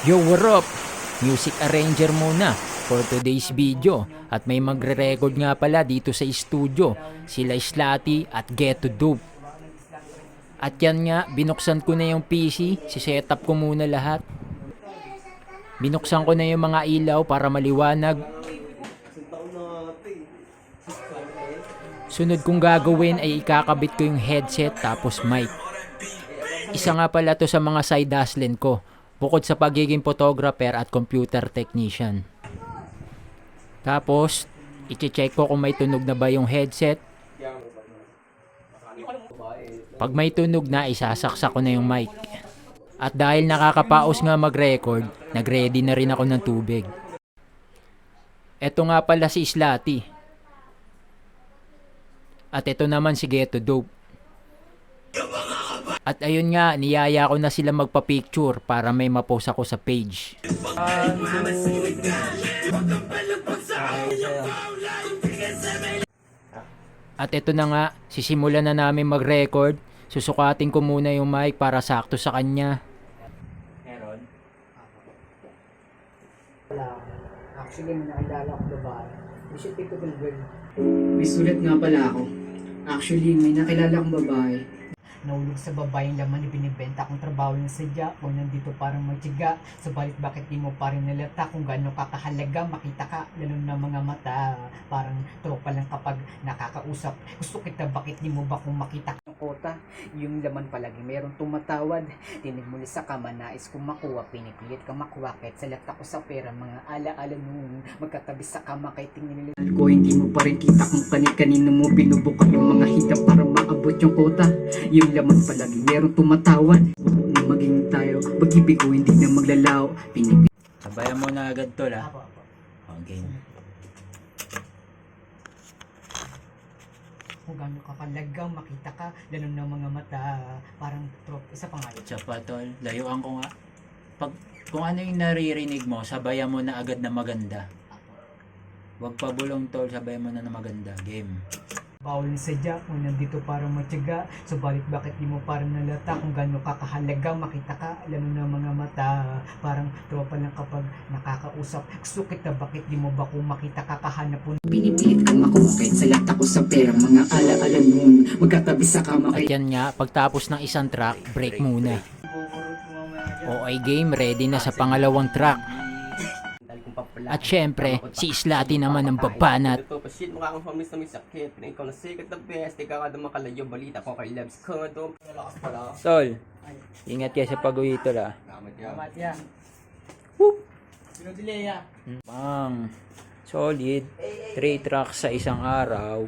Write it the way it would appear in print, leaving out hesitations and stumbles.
Yo, what up? Music arranger muna for today's video. At may magre-record nga pala dito sa studio. Sila Slati at Get to Dope. At yan nga, binuksan ko na yung PC. Si-setup ko muna lahat. Binuksan ko na yung mga ilaw para maliwanag. Sunod kong gagawin ay ikakabit ko yung headset tapos mic. Isa nga pala to sa mga side hustle ko. Bukod sa pagiging photographer at computer technician. Tapos, i-check ko kung may tunog na ba yung headset. Pag may tunog na, isasaksak ko na yung mic. At dahil nakakapaos nga mag-record, nag-ready na rin ako ng tubig. Eto nga pala si Slati. At ito naman si Get to Dope. At ayun nga, niyaya ko na sila magpa-picture para may ma-post ako sa page. At ito na nga, sisimulan na namin mag-record. Susukatin ko muna yung mic para sakto sa kanya. Meron? Wala. Actually, may nakilala ko babae. May siya typical girl. May sulat nga pala ako. Actually, may nakilala akong babae. Nahulog sa babaeng laman na binibenta kong trabaho ng sadya o nandito parang magtiyaga. Subalit bakit di mo pa rin nalata kung gaano kakahalaga makita ka lalo na mga mata. Parang tropa lang kapag nakakausap. Gusto kita bakit di mo ba kung makita ng kota? Yung laman palagi mayroong tumatawad. Tinig muli sa kama nais kong makuha. Pinipilit kang makuha kahit salat ako sa pera. Mga ala-ala nung magkatabi sa kama kahit tingin nila. Ko hindi mo pa rin kita kung kani-kanino mo binubukan yung mga hita para maabot yung kota. Yung laman palagi merong tumatawad. Na maging tayo, mag-ibig ko hindi na maglalao. Pinipili. Sabayan mo na agad to la. Apo, apo. Okay. Kung gaano kakalaga makita ka lalo na mga mata. Parang isa pa nga yun. Isa pa tol, layuan ko nga. Kung ano yung naririnig mo, sabayan mo na agad na maganda. Huwag pa bulong tol, sabayan mo na maganda. Game. Bawal na sadya kung nandito parang matyaga. Subalit bakit di mo parang nalata kung gaano kakahalaga makita ka lalo na mga mata. Parang tropa lang kapag nakakausap. Gusto kita bakit di mo ba kung makita kakahanap mo. Pinipilit kang makuha kahit salat ako sa pera. Mga ala-ala nung magkatabi sa kama. At yan nga, pagtapos ng isang track, break muna. OI game, ready na sa pangalawang track. At syempre, si Slati naman ang babanat. Ito pa shit, mukha kang homies na may sakit. Pero ikaw na sikat the best. Ikaw ka naman kalayo, balita ko kay Labs ko. Malakas pala. Tol, ingat kayo sa pag-uwi tol ah. Salamat yan. Salamat yan. Sinodilea. Solid. 3 tracks sa isang araw.